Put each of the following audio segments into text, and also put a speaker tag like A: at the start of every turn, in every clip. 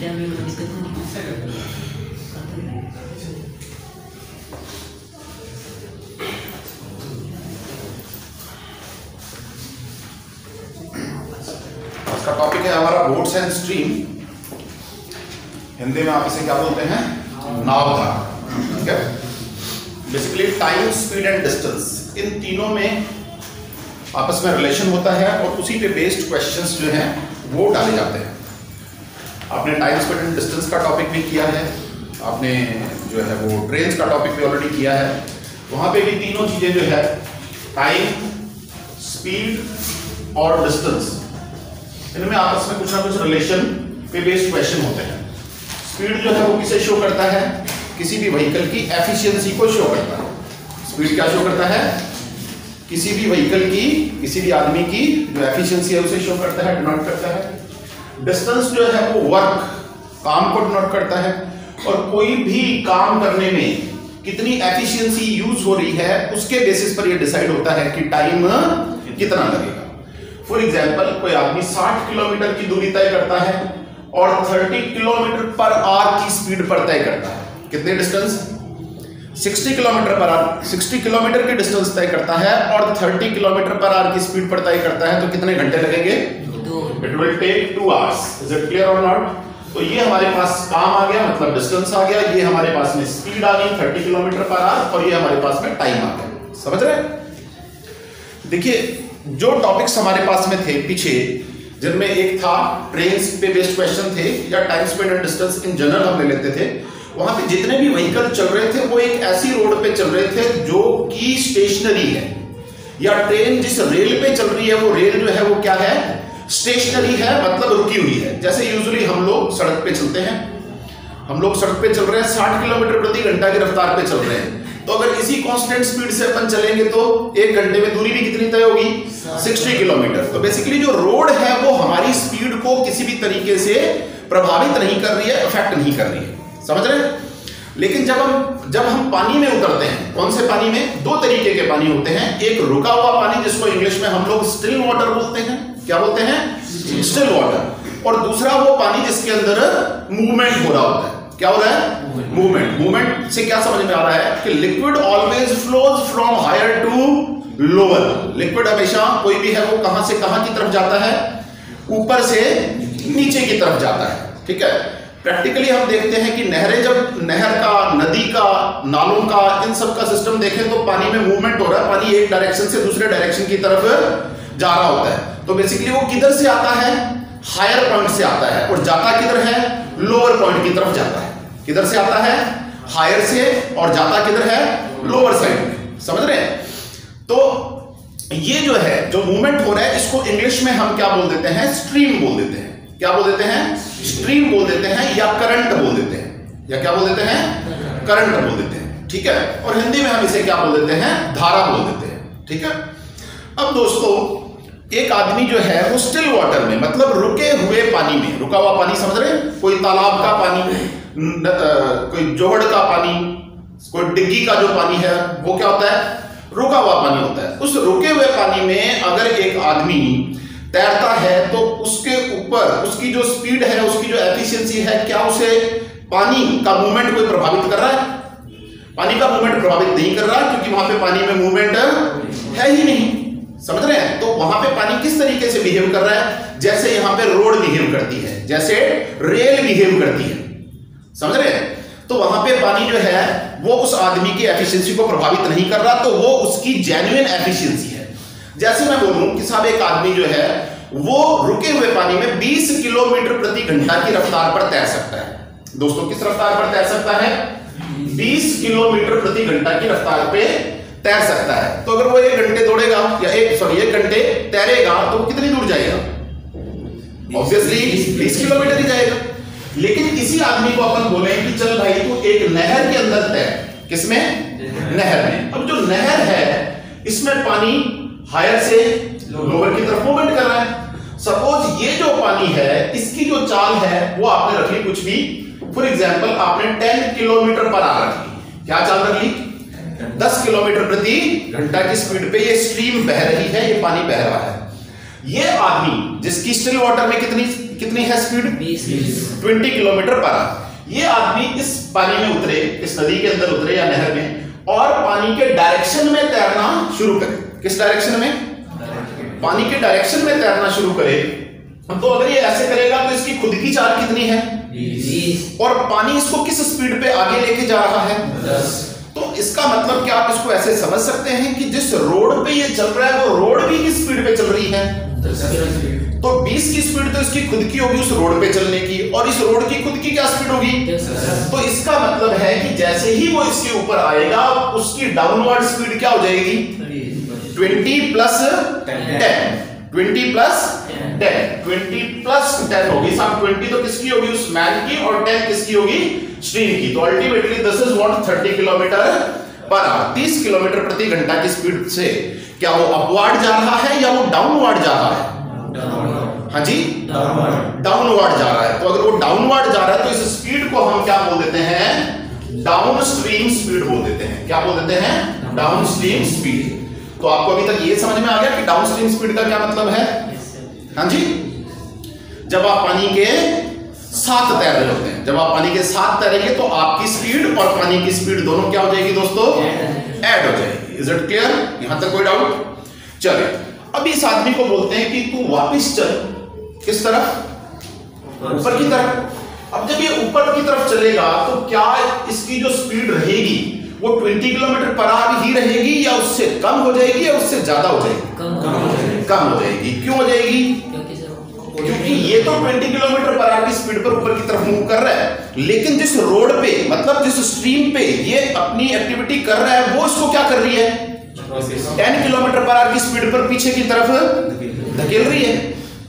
A: इसका टॉपिक है हमारा बोट्स एंड स्ट्रीम। हिंदी में आप इसे क्या बोलते हैं? नावधारा। ठीक है। Basically time, speed and distance, इन तीनों में आपस में रिलेशन होता है और उसी पे बेस्ड क्वेश्चंस जो हैं वो डाले जाते हैं। आपने टाइम, स्पीड एंड डिस्टेंस का टॉपिक भी किया है, आपने जो है वो ट्रेन का टॉपिक भी ऑलरेडी किया है। वहां पे भी तीनों चीजें जो है टाइम, स्पीड और डिस्टेंस, इनमें आपस में कुछ ना कुछ रिलेशन पे बेस्ड क्वेश्चन होते हैं। स्पीड जो है वो किसे शो करता है? किसी भी व्हीकल की एफिशिएंसी को शो करता है। स्पीड क्या शो करता है? किसी भी व्हीकल की, किसी भी आदमी की जो एफिशिएंसी है उसे शो करता है, डिनोट करता है। डिस्टेंस जो है वो वर्क, काम को डिनोट करता है, और कोई भी काम करने में कितनी एफिशिएंसी यूज हो रही है उसके बेसिस पर यह डिसाइड होता है कि टाइम कितना लगेगा। फॉर एग्जाम्पल, कोई आदमी 60 किलोमीटर की दूरी तय करता है और 30 किलोमीटर पर आवर की स्पीड पर तय करता है। कितने distance? 60 kilometre per hour, 60 kilometre की डिस्टेंस तय करता है और 30 किलोमीटर पर आवर की स्पीड पर तय करता है, तो कितने घंटे लगेंगे? It will take 2 hours। Is it clear और नॉट? तो ये हमारे पास काम आ गया, मतलब डिस्टेंस आ गया, ये हमारे पास में स्पीड आ गई 30 किलोमीटर पर आवर, और ये हमारे पास में टाइम आ गया। समझ रहे? देखिए, जो टॉपिक्स हमारे पास में थे पीछे, जिनमें एक था ट्रेन पे बेस्ड क्वेश्चन थे, या time, speed and distance in general हम ले लेते थे। वहां पे जितने भी व्हीकल चल रहे थे वो एक ऐसी रोड पे चल रहे थे जो कि स्टेशनरी है, या ट्रेन जिस रेल पे चल रही है वो रेल जो है वो क्या है? स्टेशनरी है, मतलब रुकी हुई है। जैसे यूजुअली हम लोग सड़क पे चलते हैं, हम लोग सड़क पे चल रहे हैं, 60 किलोमीटर प्रति घंटा की रफ्तार पे चल रहे हैं, तो अगर इसी कांस्टेंट स्पीड से अपन चलेंगे तो 1 घंटे में दूरी भी कितनी तय होगी? 60 किलोमीटर। तो बेसिकली जो रोड है वो हमारी स्पीड को किसी भी तरीके से प्रभावित नहीं कर रही है, अफेक्ट नहीं कर रही है। समझ रहे हैं? लेकिन जब हम पानी में उतरते हैं, कौन से पानी में? 2 तरीके के पानी होते हैं। एक रुका हुआ पानी, जिसको इंग्लिश में हम लोग स्टिल वाटर बोलते हैं। क्या बोलते हैं? Still water. और दूसरा वो पानी जिसके अंदर मूवमेंट हो रहा होता है। क्या हो रहा है? मूवमेंट। मूवमेंट से क्या समझ में आ रहा है कि liquid always flows from higher to lower. Liquid हमेशा, कोई भी है, वो कहां से कहां की तरफ जाता है? ऊपर से नीचे की तरफ जाता है। ठीक है। प्रैक्टिकली हम देखते हैं कि नहरें, जब नहर का, नदी का, नालों का, इन सब का सिस्टम देखें तो पानी में मूवमेंट हो रहा है, पानी एक डायरेक्शन से दूसरे डायरेक्शन की तरफ जा रहा होता है। तो बेसिकली वो किधर से आता है? हायर पॉइंट से आता है, और जाता किधर है? लोअर पॉइंट की तरफ जाता है। किधर से आता है? हायर से, और जाता किधर है? लोअर साइड में। समझ रहे हैं? तो ये जो है, जो मूवमेंट हो रहा है, इसको इंग्लिश में हम क्या बोल देते हैं? स्ट्रीम बोल देते हैं। क्या बोल देते हैं? स्ट्रीम बोल देते हैं, या करंट बोल देते हैं, या क्या बोल देते हैं? करंट बोल देते हैं। ठीक है। और हिंदी में हम इसे क्या बोल देते हैं? धारा बोल देते हैं। ठीक है। अब दोस्तों, एक आदमी जो है वो स्टिल वाटर में, मतलब रुके हुए पानी में, रुका हुआ पानी, समझ रहे हैं? कोई तालाब का पानी, कोई जोहड़ का पानी, कोई डिग्गी का जो पानी है, वो क्या होता है? रुका हुआ पानी होता है। उस रुके हुए पानी में अगर एक आदमी तैरता है तो उसके ऊपर उसकी जो स्पीड है, उसकी जो एफिशिएंसी है, क्या उसे पानी का मूवमेंट कोई प्रभावित कर रहा है? पानी का मूवमेंट प्रभावित नहीं कर रहा, क्योंकि वहां पे पानी में मूवमेंट है ही नहीं। समझ रहे हैं? तो वहां पे पानी किस तरीके से बिहेव कर रहा है? जैसे यहां पे रोड बिहेव करती है, जैसे रेल बिहेव करती है। समझ रहे हैं? तो वहां पे पानी जो है वो उस आदमी की एफिशिएंसी को प्रभावित नहीं कर रहा, तो वो उसकी जेन्युइन एफिशिएंसी है। जैसे मैं बोलूं कि साहब एक आदमी जो है वो रुके हुए पानी में 20 किलोमीटर प्रति घंटा की रफ्तार पर तैर सकता है। दोस्तों, किस रफ्तार पर तैर सकता है? 20 किलोमीटर प्रति घंटा की रफ्तार पे तैर सकता है। तो अगर वो 1 घंटे दौड़ेगा, या 1 घंटे तैरेगा, तो वो कितनी दूर जाएगा? ऑब्वियसली 20 किलोमीटर ही जाएगा। लेकिन इसी आदमी को अपन बोले कि चल भाई तू एक नहर के अंदर तैर। किसमें? नहर में। अब जो नहर है, इसमें पानी हायर से लोअर की तरफ मूवमेंट कर रहा है। सपोज ये जो पानी है, इसकी जो चाल है वो आपने रख ली कुछ भी, फॉर एग्जाम्पल आपने 10 किलोमीटर पर आवर रख ली। क्या चाल रख ली? 10 किलोमीटर प्रति घंटा की स्पीड पे ये स्ट्रीम बह रही है, ये पानी बह रहा है। ये आदमी जिसकी स्टिल वाटर में कितनी है स्पीड? 20 kilometre per hour. ये आदमी इस पानी में उतरे, इस नदी के अंदर उतरे या नहर में, और पानी के डायरेक्शन में तैरना शुरू करे। किस डायरेक्शन में? पानी के डायरेक्शन में तैरना शुरू करे। तो अगर ये ऐसे करेगा तो इसकी खुद की चाल कितनी है? 20। और पानी इसको किस स्पीड पे आगे लेके जा रहा है? 10। तो इसका मतलब क्या आप इसको ऐसे समझ सकते हैं कि जिस रोड पे ये चल रहा है वो रोड भी किस स्पीड पे चल रही है? 10। तो 20 की स्पीड तो इसकी खुद की होगी उस रोड पे चलने की, और इस रोड की खुद की क्या स्पीड होगी? 10। तो इसका मतलब है कि जैसे ही वो इसके ऊपर आएगा उसकी डाउनवर्ड स्पीड क्या हो जाएगी? 20 प्लस 10। 20 प्लस 10, 20 प्लस 10 होगी। साहब 20 तो किसकी होगी? उस मैन की, और 10 किसकी होगी? स्ट्रीम की। तो ultimately this is what 30 kilometre per hour. 30 kilometre प्रति घंटा की स्पीड से क्या वो अपवर्ड जा रहा है या वो डाउनवर्ड जा रहा है? हाँ जी, डाउनवर्ड जा रहा है। तो अगर वो डाउनवर्ड जा रहा है तो इस स्पीड को हम क्या बोल देते हैं? डाउनस्ट्रीम स्पीड बोल देते हैं। क्या बोल देते हैं? Downstream speed. तो आपको अभी तक ये समझ में आ गया कि डाउनस्ट्रीम स्पीड का क्या मतलब है? हाँ जी, जब आप पानी के साथ तैर रहे होते हैं, जब आप पानी के साथ तैरेंगे तो आपकी स्पीड और पानी की स्पीड दोनों क्या हो जाएगी दोस्तों? ऐड हो जाएगी। Is it clear? यहां तक कोई डाउट? चलिए, अब इस आदमी को बोलते हैं कि तू वापस चल। किस तरफ? ऊपर की तरफ। अब जब ये ऊपर की तरफ चलेगा तो क्या इसकी जो स्पीड रहेगी वो 20 किलोमीटर पर आवर ही रहेगी या उससे कम हो जाएगी या उससे ज्यादा हो जाएगी? कम हो जाएगी। क्यों हो जाएगी? क्योंकि ये तो 20 किलोमीटर पर आवर की स्पीड पर ऊपर की तरफ मूव कर रहा है, लेकिन जिस रोड पे, मतलब जिस स्ट्रीम पे ये अपनी एक्टिविटी कर रहा है वो इसको क्या कर रही है? 10 किलोमीटर पर आवर की स्पीड पर पीछे की तरफ धकेल रही है।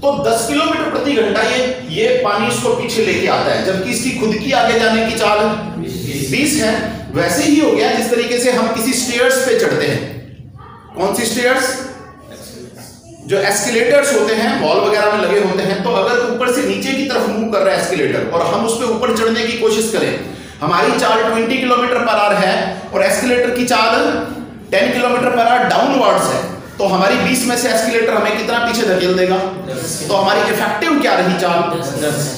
A: तो 10 किलोमीटर प्रति घंटा ये पानी इसको पीछे लेके आता है, जबकि इसकी खुद की आगे जाने की चाल 20 है। वैसे ही हो गया जिस तरीके से हम किसी स्टेयर्स पे चढ़ते हैं। कौन सी स्टेयर्स? जो एस्केलेटर्स होते हैं, वॉल वगैरह में लगे होते हैं। तो अगर ऊपर से नीचे की तरफ मूव कर रहा है एस्केलेटर और हम उस पे ऊपर चढ़ने की कोशिश करें, हमारी चाल 20 किलोमीटर पर आवर है और एस्केलेटर की चाल 10 किलोमीटर पर आवर डाउनवर्ड्स है, तो हमारी 20 में से एस्केलेटर हमें कितना पीछे धकेल देगा? तो हमारी इफेक्टिव क्या रही चाल?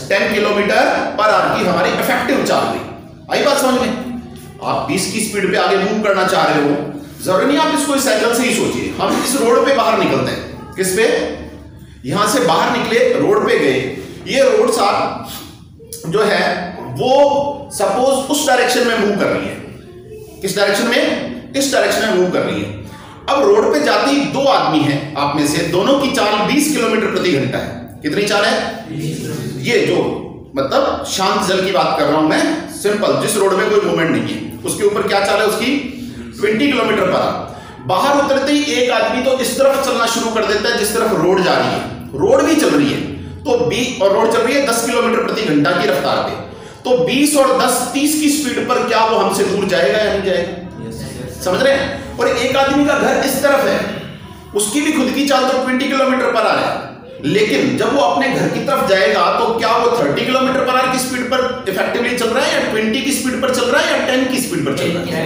A: 10 किलोमीटर पर आवर की हमारी इफेक्टिव चाल रही। आई बात समझ में? आप 20 की स्पीड पे आगे मूव करना चाह रहे हो, जरूरी नहीं आप इसको इस एंगल से ही सोचिए। हम इस रोड पे बाहर निकलते हैं। किस पे? यहां से बाहर निकले, रोड पे गए। ये रोड साहब जो है वो सपोज उस डायरेक्शन में मूव कर रही है। किस डायरेक्शन में? इस डायरेक्शन में मूव कर रही है। अब रोड पे जाते ही दो आदमी हैं, आप में से दोनों की चाल 20 किलोमीटर प्रति घंटा है। कितनी चाल है? ये जो मतलब शांत जल की बात कर रहा हूं मैं, सिंपल, जिस रोड में कोई मूवमेंट नहीं है, उसके ऊपर क्या चाल है उसकी? 20 किलोमीटर पर आवर। बाहर उतरते ही एक आदमी तो इस तरफ चलना शुरू कर देता है जिस तरफ रोड जा रही है। रोड भी चल रही है तो और रोड चल रही है 10 किलोमीटर प्रति घंटा की रफ्तार पे, तो 20 और 10 30 की स्पीड पर क्या वो हमसे दूर जाएगा या नहीं जाएगा? समझ रहे हैं? और एक आदमी का घर इस तरफ है, उसकी भी खुद की चाल तो 20 किलोमीटर पर आवर है, लेकिन जब वो अपने घर की तरफ जाएगा तो क्या वो 30 किलोमीटर पर आवर की स्पीड पर इफेक्टिवली चल रहा है या 20 की स्पीड पर चल रहा है या 10 की स्पीड पर चल रहा है?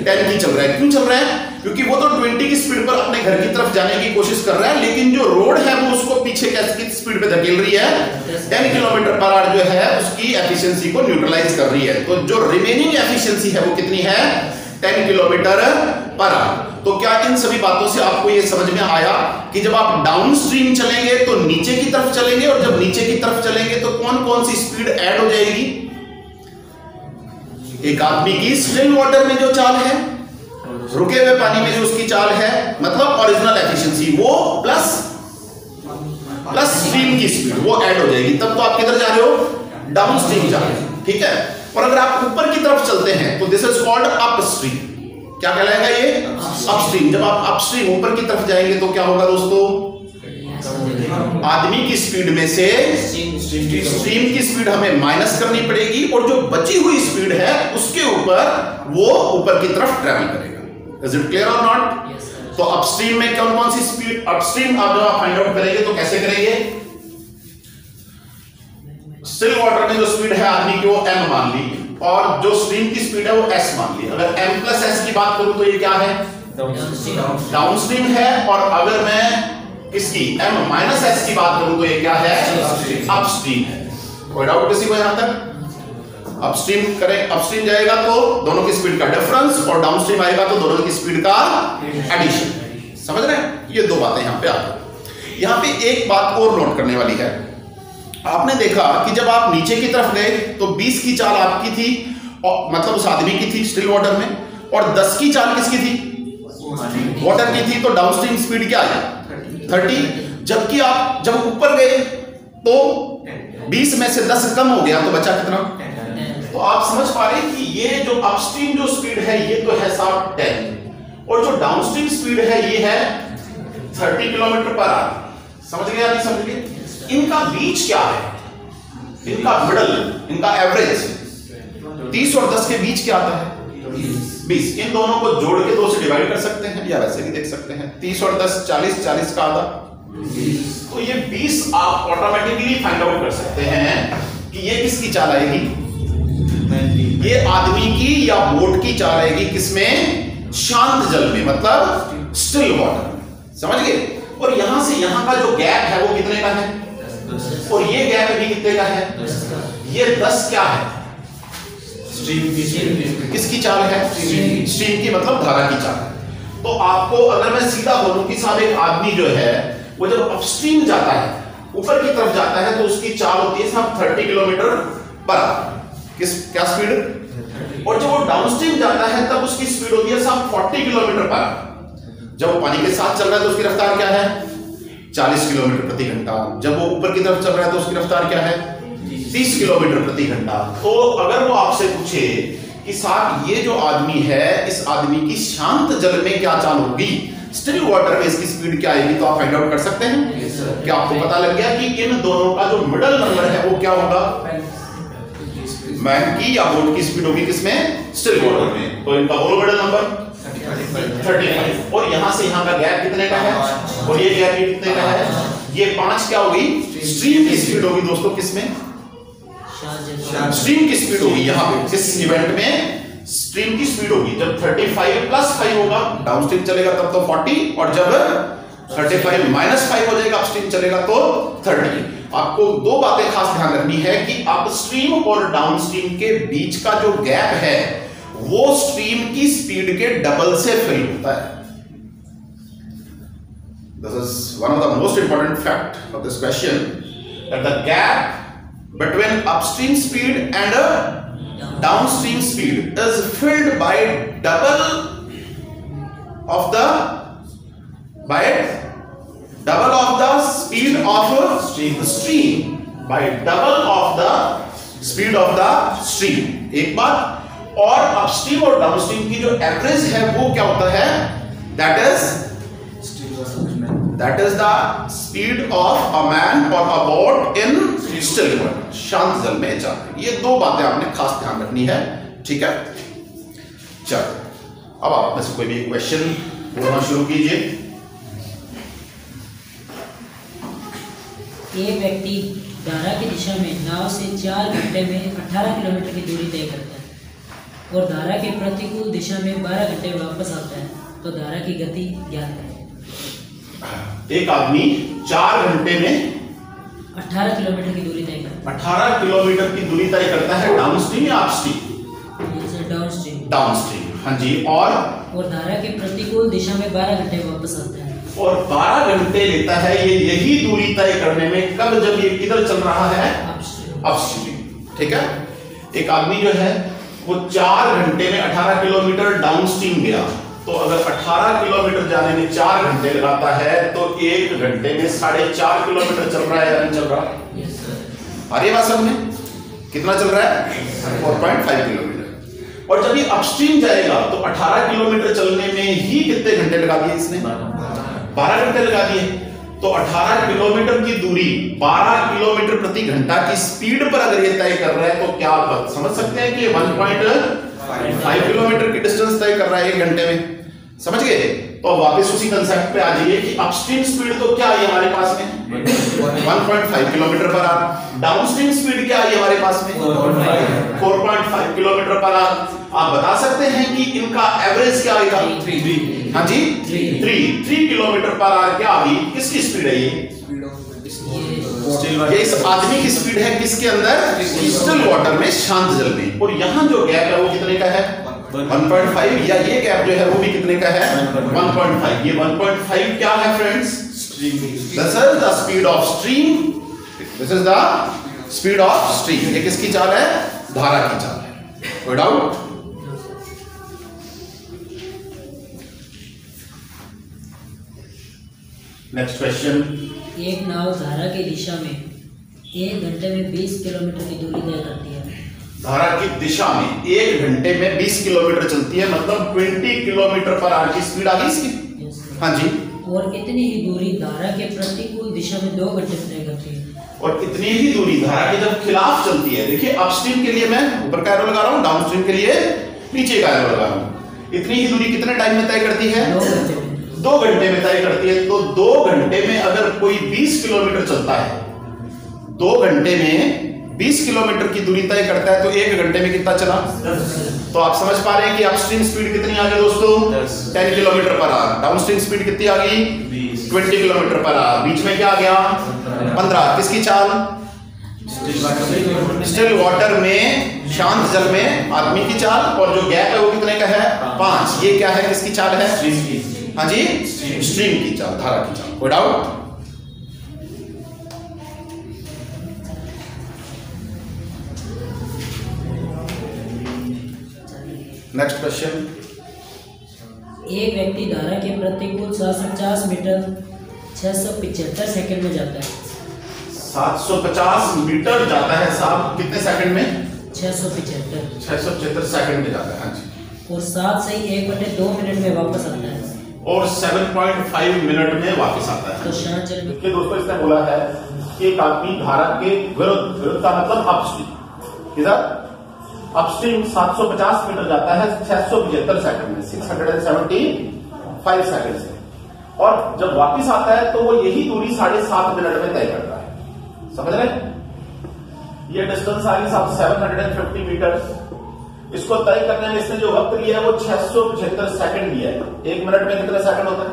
A: 10 की चल रहा है। क्यों चल रहा है? क्योंकि वो तो 20 की स्पीड पर अपने घर की तरफ जाने की कोशिश कर रहा है, लेकिन जो रोड है वो उसको पीछे कैसी स्पीड पे धकेल रही है? 10 किलोमीटर पर आवर जो है उसकी एफिशिएंसी को न्यूट्रलाइज कर रही है। तो जो रिमेनिंग एफिशिएंसी है वो कितनी है? 10 किलोमीटर पर आवर। तो क्या इन सभी बातों से आपको ये समझ में आया कि जब आप डाउन स्ट्रीम चलेंगे तो नीचे की तरफ चलेंगे, और जब नीचे की तरफ चलेंगे तो कौन कौन सी स्पीड ऐड हो जाएगी? एक आदमी की स्टिल वाटर में जो चाल है, रुके हुए पानी में जो उसकी चाल है, मतलब ओरिजिनल एफिशिएंसी, वो प्लस स्ट्रीम की स्पीड वो ऐड हो जाएगी। तब तो आप किधर जा रहे हो? डाउन स्ट्रीम जा रहे हो। ठीक है। और अगर आप ऊपर की तरफ चलते हैं तो this is called up stream. क्या कहलाएगा ये? अपस्ट्रीम। जब आप अपस्ट्रीम ऊपर की तरफ जाएंगे तो क्या होगा दोस्तों? आदमी की स्पीड में से स्ट्रीम की स्पीड हमें माइनस करनी पड़ेगी, और जो बची हुई स्पीड है उसके ऊपर वो ऊपर की तरफ ट्रैवल करेगा। इज इट क्लियर और नॉट? तो अपस्ट्रीम में कौन कौन सी स्पीड? अपस्ट्रीम आप जब फाइंड आउट करेंगे तो कैसे करेंगे? स्टिल वाटर में जो स्पीड है आदमी की वो m मान ली, और जो स्ट्रीम की स्पीड है वो s मान ली। अगर m प्लस s की बात करूं तो ये क्या है? डाउन स्ट्रीम है। और अगर मैं किसकी, m माइनस s की बात करूं तो ये क्या है, अपस्ट्रीम है। कोई डाउट किसी को यहां तक? अपस्ट्रीम करें, अपस्ट्रीम जाएगा तो दोनों की स्पीड का डिफरेंस और डाउनस्ट्रीम आएगा तो दोनों की स्पीड का एडिशन। समझ रहे हैं? ये दो बातें यहां पे आ गई। यहां पे एक बात और नोट करने वाली है। आपने देखा कि जब आप नीचे की तरफ गए तो 20 की चाल आपकी थी, और मतलब उस आदमी की थी स्टिल वाटर में, और 10 की चाल किसकी थी, वाटर की थी। तो डाउनस्ट्रीम स्पीड क्या आई, 30। जबकि आप जब ऊपर गए तो 20 में से 10 कम हो गया तो बचा कितना? तो आप समझ पा रहे हैं कि ये जो अपस्ट्रीम जो स्पीड है ये तो है साहब 10, और जो डाउनस्ट्रीम स्पीड है ये है 30 किलोमीटर पर आवर। समझ गए? नहीं समझ गए? इनका बीच क्या है, इनका मिडल, इनका एवरेज 30 और 10 के बीच क्या आता है, 20। इन दोनों को जोड़ के 2 से डिवाइड कर सकते हैं या वैसे भी देख सकते हैं। 30 और 10 40, 40 का आधा, तो ये 20 आप ऑटोमेटिकली फाइंड आउट कर सकते हैं कि ये किसकी चाल आएगी, ये आदमी की या बोट की चाल आएगी किसमें, शांत जल में, मतलब स्टिल वाटर। समझ गए? और यहां से यहां का जो गैप है वो कितने का है, और ये गैप भी कितने का है, ये 10 क्या है, स्ट्रीम किसकी चाल है, स्ट्रीम की, मतलब धारा की चाल है। तो आपको अगर मैं सीधा बोलूं कि साहब एक आदमी जो है वो जब अपस्ट्रीम जाता है, ऊपर की तरफ जाता है, तो उसकी चाल होती है साहब 30 किलोमीटर पर आवर। किस क्या स्पीड? और जब वो डाउनस्ट्रीम जाता है तब उसकी स्पीड होती है साहब 40 किलोमीटर पर आवर। जब वो पानी के साथ चल रहा है तो उसकी रफ्तार क्या है, 40 किलोमीटर प्रति घंटा। जब वो ऊपर की तरफ चल रहा है तो उसकी रफ्तार क्या है, 30 किलोमीटर प्रति घंटा। तो अगर वो आपसे पूछे कि साहब ये जो आदमी है, इस आदमी की शांत जल में क्या चाल होगी, स्टिल वाटर में इसकी स्पीड क्या आएगी, तो आप फाइंड आउट कर सकते हैं। क्या आपको पता लग गया कि इन दोनों का जो मिडल नंबर है वो क्या होगा, मैन की या बोट की स्पीड होगी किसमें, स्टिल वाटर में। तो इनका बोलो मिडल नंबर 35, और यहां से यहां का गैप कितने का है, और ये गैप कितने का है, ये 5 क्या होगी, स्ट्रीम की स्पीड होगी दोस्तों, किसमें, स्ट्रीम की स्पीड होगी। यहां पे इस इवेंट में स्ट्रीम की स्पीड होगी, जब 35 + 5 होगा डाउनस्ट्रीम चलेगा तब तो 40, और जब 35 - 5 हो जाएगा अपस्ट्रीम चलेगा तो 30। आपको दो बातें खास ध्यान रखनी है कि अपस्ट्रीम और डाउनस्ट्रीम के बीच का जो गैप है वो स्ट्रीम की स्पीड के डबल से फिल होता है। This is one of the most important fact of this question, that the gap between upstream speed and downstream speed is filled by double of the speed of stream, by double of the speed of the stream। एक बात, और upstream और downstream की जो average है वो क्या होता है, that is the speed of a man और a boat in still water, शांत जल में चल। ये दो बातें आपने खास ध्यान रखनी है, ठीक है। चलो अब आप में से कोई भी क्वेश्चन बोलना शुरू कीजिए।
B: एक व्यक्ति धारा की दिशा में नाव से 4 घंटे में 18 किलोमीटर की दूरी तय करता है और धारा के प्रतिकूल दिशा में 12 घंटे वापस आता है, तो धारा की गति ज्ञात है।
A: एक आदमी 4 घंटे में
B: 18 किलोमीटर की दूरी तय करता है।
A: 18 किलोमीटर की दूरी तय करता है, डाउनस्ट्रीम या अपस्ट्रीम, डाउनस्ट्रीम, हाँ जी। और धारा के प्रतिकूल दिशा में 12 घंटे वापस आता है, और 12 घंटे लेता है ये यही दूरी तय करने में, कब, जब ये किधर चल रहा है, अपस्ट्रीम। ठीक है। एक आदमी जो है वो 4 घंटे में 18 किलोमीटर डाउनस्ट्रीम गया, तो अगर 18 किलोमीटर जाने में 4 घंटे लगाता है तो 1 घंटे में 4.5 किलोमीटर चल रहा है या नहीं चल रहा? अरे बात समझ में, कितना चल रहा है, 4.5 किलोमीटर। और जब ये अपस्ट्रीम जाएगा तो 18 किलोमीटर चलने में ही कितने घंटे लगा दिए इसने, 12 घंटे लगा दिए। तो 18 किलोमीटर की दूरी 12 किलोमीटर प्रति घंटा की स्पीड पर अगर ये तय कर रहा है तो क्या आप समझ सकते हैं कि 1.5 किलोमीटर की डिस्टेंस तय कर रहा है 1 घंटे में। समझ गए? तो वापस उसी कंसेप्ट पे आ जाइए कि अपस्ट्रीम स्पीड तो क्या है हमारे पास में, 1.5 kilometre per hour. Downstream speed क्या है हमारे पास में, 4.5 किलोमीटर पर आवर। आप बता सकते हैं कि इनका एवरेज क्या आएगा?
B: 3।
A: हाँ जी 3 किलोमीटर पर आवर क्या आ गई? किसकी स्पीड है ये इस आदमी की स्पीड है किसके अंदर? क्रिस्टल वाटर में, शांत जल में। और यहाँ जो गैप है वो कितने का है? 1.5। या ये गैप जो है वो भी कितने का है? 1.5। ये 1.5 क्या है friends? This is the speed of stream. This is the speed of stream. ये किसकी चाल है? धारा की चाल है। कोई डाउट? Next question.
B: एक नाव धारा की दिशा में 1 घंटे में 20 किलोमीटर की दूरी तय करती है।
A: धारा की दिशा में 1 घंटे में 20 किलोमीटर चलती है, मतलब 20 किलोमीटर पर आवर की स्पीड आ गई इसकी। हाँ जी।
B: और कितनी ही दूरी धारा के प्रतिकूल दिशा में 2 घंटे में तय करती है।
A: और इतनी ही दूरी धारा के जब खिलाफ चलती है, देखिए अपस्ट्रीम के लिए मैं ऊपर का एरो लगा रहा हूं, डाउनस्ट्रीम के लिए नीचे का एरो लगा रहा हूं। इतनी ही दूरी कितने टाइम में तय करती है?
B: 2 घंटे में।
A: 2 घंटे में तय करती है। तो 2 घंटे में अगर कोई 20 किलोमीटर चलता है, 2 घंटे में 20 किलोमीटर की दूरी तय करता है, तो 1 घंटे में कितना चला? तो आप समझ पा रहे हैं कि अपस्ट्रीम स्पीड कितनी आ गई दोस्तों? 10 kilometre per hour. Downstream speed कितनी आ गई? 20 किलोमीटर पर आवर। बीच में क्या आ गया? 15। किसकी चाल? स्टिल वाटर में, शांत जल में आदमी की चाल। और जो गैप है वो कितने का है? 5। ये क्या है? किसकी चाल है? हाँ जी स्ट्रीम की चाल, धारा की चाल। कोई डाउट? Next question.
B: एक व्यक्ति धारा के प्रतिकूल 750 मीटर 675 सेकंड में जाता है।
A: 750 मीटर जाता है साहब, कितने सेकंड में?
B: 675
A: सेकंड में जाता है। हाँ जी।
B: और 7 से 1/2 मिनट में वापस आता है।
A: और 7.5 मिनट में वापस आता है।
B: तो शांत जल में
A: देखिए दोस्तों, इसने बोला है कि एक आदमी धारा के विरुद्ध का मतलब अपस्ट्रीम, इधर अपस्ट्रीम 750 मीटर जाता है 675 सेकंड में, 675 सेकंड से। और जब वापस आता है तो वो यही दूरी 7.5 मिनट में तय करता है। समझ रहे? ये डिस्टेंस आ गई 750 मीटर। इसको तय करने में इसने जो वक्त लिया है वो 675 सेकंड लिया है। 1 मिनट में कितने सेकंड होता है?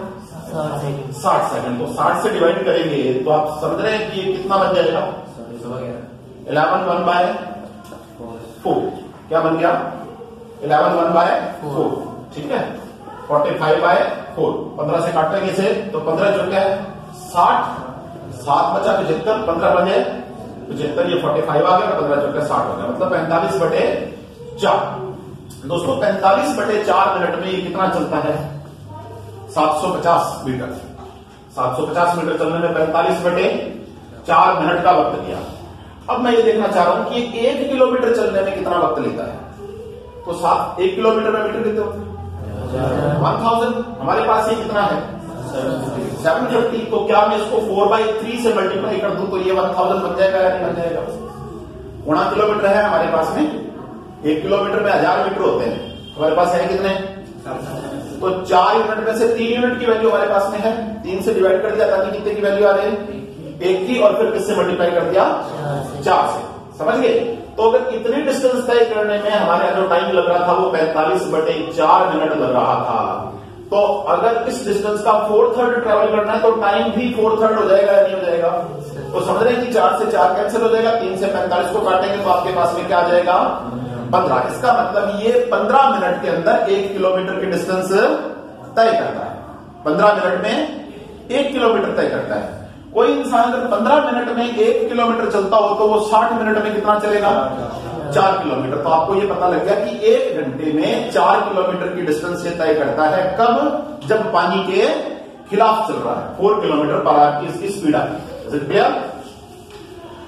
A: 60 सेकंड। तो 60 से डिवाइड करेंगे तो आप समझ रहे हैं कि ये कितना बन जाएगा? 11 1/4। क्या बन गया? 11 1/4। ठीक है। 45/4। 15 से काटेंगे इसे तो 15 जो क्या है? 60। 7 बचा 75, 15 बने 75, ये 45 आ गया, 15 जो क्या 60 हो गया, मतलब 45/4। दोस्तों 45/4 मिनट में ये कितना चलता है? 750 मीटर। 750 मीटर चलने में 45/4 मिनट का वक्त लिया। अब मैं ये देखना चाह रहा हूं कि 1 किलोमीटर चलने में कितना वक्त लेता है। तो 1 किलोमीटर में मीटर कितने होते हैं? 1000। हमारे पास ये कितना है? 750। तो क्या मैं इसको 4/3 से मल्टीप्लाई कर दूं तो ये 1000 बन जाएगा या नहीं बन जाएगा? गुणा किलोमीटर है हमारे पास में। 1 किलोमीटर में 1000 मीटर होते हैं। हमारे पास है कितने? तो 4 यूनिट में से 3 यूनिट की वैल्यू हमारे पास में है। 3 से डिवाइड कर दिया ताकि कितने की वैल्यू आ रही है? 1 की। और फिर किससे मल्टीप्लाई कर दिया? 4 से। समझ गए? तो अगर इतनी डिस्टेंस तय करने में हमारे जो टाइम लग रहा था वो 45/4 मिनट लग रहा था, तो अगर इस डिस्टेंस का 4/3 ट्रेवल करना है तो टाइम भी 4/3 हो जाएगा या नहीं हो जाएगा? तो समझ रहे हैं कि 4 से 4 कैंसिल हो जाएगा। 3 से 45 को काटेंगे तो आपके पास में क्या आ जाएगा? 15। इसका मतलब ये 15 मिनट के अंदर 1 किलोमीटर की डिस्टेंस तय करता है। 15 मिनट में 1 किलोमीटर तय करता है। कोई इंसान अगर 15 मिनट में 1 किलोमीटर चलता हो तो वो 60 मिनट में कितना चलेगा? 4 किलोमीटर। तो आपको ये पता लग गया कि 1 घंटे में 4 किलोमीटर की डिस्टेंस ये तय करता है। कब? जब पानी के खिलाफ चल रहा है। 4 किलोमीटर पर आवर की इसकी स्पीड आती है।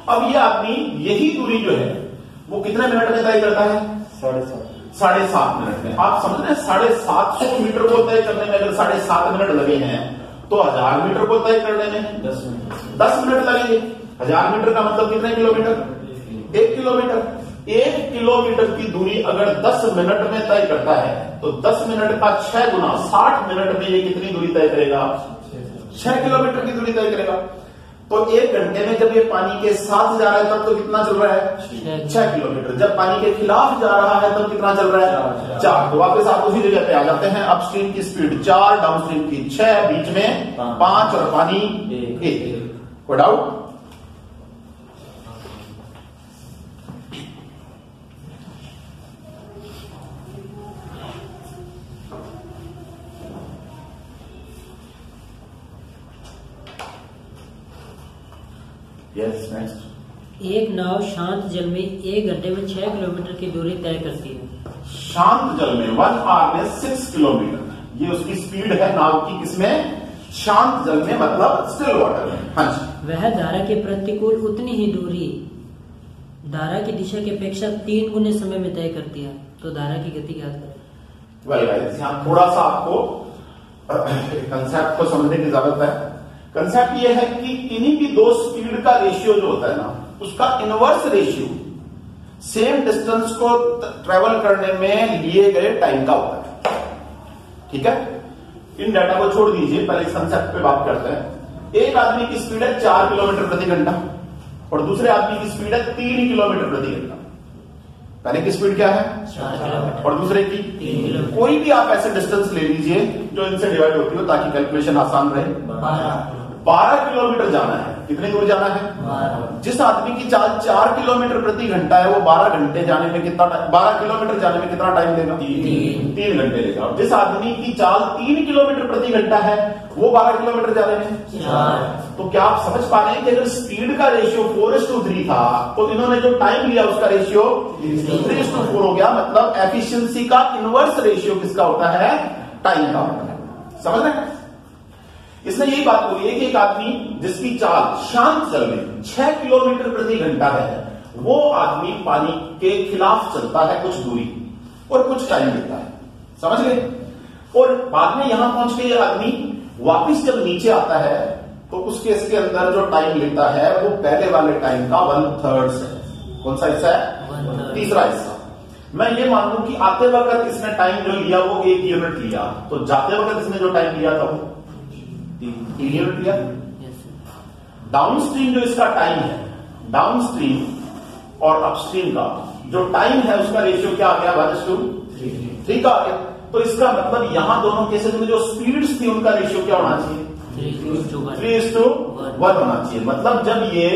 A: अब ये आदमी यही दूरी जो है वो कितने मिनट में तय करता है? 7.5 मिनट में। आप समझ रहे हैं 750 मीटर को तय करने में अगर 7.5 मिनट लगे हैं तो 1000 मीटर को तय करने में 10 मिनट लगेंगे। 1000 मीटर का मतलब कितने किलोमीटर? 1 किलोमीटर। 1 किलोमीटर की दूरी अगर 10 मिनट में तय करता है तो 10 मिनट का 6 गुना 60 मिनट में ये कितनी दूरी तय करेगा? 6 किलोमीटर की दूरी तय करेगा। तो 1 घंटे में जब ये पानी के साथ जा रहा है तब तो कितना चल रहा है? 6 किलोमीटर। जब पानी के खिलाफ जा रहा है तब कितना चल रहा है? 4। तो वापस आप उसी जगह पे आ जाते हैं। अपस्ट्रीम की स्पीड 4, डाउनस्ट्रीम की 6, बीच में 5 और पानी 1। कोई डाउट? Yes, next.
B: एक नाव शांत जल में 1 घंटे में 6 किलोमीटर की दूरी तय करती है।
A: शांत जल में 1 आवर में 6 किलोमीटर, ये उसकी स्पीड है नाव की। किसमें? शांत जल में, मतलब स्टिल वाटर में। हाँ जी।
B: वह धारा के प्रतिकूल उतनी ही दूरी धारा की दिशा की अपेक्षा 3 गुने समय में तय करती है। तो धारा की गति ज्ञात करें।
A: वेल गाइस, यहाँ थोड़ा सा आपको कंसेप्ट को समझने की जरूरत है। कंसेप्ट ये है कि इन्हीं की दो स्पीड का रेशियो जो होता है ना, उसका इनवर्स रेशियो सेम डिस्टेंस को ट्रेवल करने में लिए गए टाइम का होता है। ठीक है, इन डाटा को छोड़ दीजिए, पहले इस कंसेप्ट पे बात करते हैं। एक आदमी की स्पीड है 4 किलोमीटर प्रति घंटा और दूसरे आदमी की स्पीड है 3 किलोमीटर प्रति घंटा। पहले की स्पीड क्या है?
B: 4 किलोमीटर
A: और दूसरे की
B: 3 किलोमीटर।
A: कोई भी आप ऐसे डिस्टेंस ले लीजिए जो इनसे डिवाइड होती हो ताकि कैलकुलेशन आसान रहे। 12 किलोमीटर जाना है। कितनी दूर जाना है?
B: 12।
A: जिस आदमी की चाल 4 किलोमीटर प्रति घंटा है वो 12 घंटे जाने में कितना 12 किलोमीटर जाने में कितना टाइम लेगा? 3 घंटे लेगा। और जिस आदमी की चाल 3 किलोमीटर प्रति घंटा है वो 12 किलोमीटर जाने में
B: 4।
A: तो क्या आप समझ पा रहे हैं कि अगर स्पीड का रेशियो 4:3 था तो इन्होंने जो टाइम लिया उसका रेशियो 3:4 हो गया। मतलब एफिशिएंसी का इनवर्स रेशियो किसका होता है? टाइम का होता है। समझ रहे हैं? इसने यही बात बोली है कि एक आदमी जिसकी चाल शांत जल में 6 किलोमीटर प्रति घंटा है वो आदमी पानी के खिलाफ चलता है कुछ दूरी और कुछ टाइम लेता है। समझ गए? और बाद में यहां पहुंच के ये आदमी वापिस जब नीचे आता है तो उस केस के अंदर जो टाइम लेता है वो पहले वाले टाइम का 1/3 है। कौन सा हिस्सा है?
B: 1/3।
A: तीसरा हिस्सा। मैं ये मान लूं कि आते वक्त इसने टाइम जो लिया वो 1 यूनिट लिया, तो जाते वक्त इसने जो टाइम लिया था वो 3 यूनिट लिया। डाउनस्ट्रीम जो इसका टाइम है, डाउनस्ट्रीम और अपस्ट्रीम का जो टाइम है उसका रेशियो क्या आ गया? 1:3 का आ गया। तो इसका मतलब यहां दोनों केसेस में जो स्पीड्स थी उनका रेशियो क्या होना चाहिए? 3:1 होना चाहिए। मतलब जब ये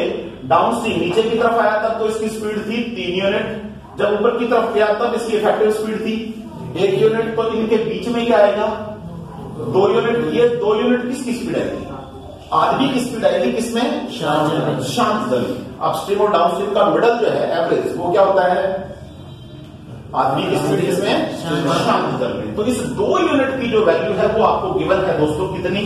A: डाउनस्ट्रीम नीचे की तरफ आया तब तो इसकी स्पीड थी 3 यूनिट, जब ऊपर की तरफ गया तब इसकी इफेक्टिव स्पीड थी 1 यूनिट। तो इनके बीच में क्या आएगा? 2 यूनिट। ये 2 यूनिट किसकी स्पीड आएगी? आदमी की स्पीड आएगी। किसमें? शांत जल। अपस्ट्रीम और डाउनस्ट्रीम का मिडल जो है एवरेज वो क्या होता है? आदमी की स्पीड किसमें? शांत जल में। तो इस 2 यूनिट की जो वैल्यू है वो आपको गिवन है दोस्तों। कितनी?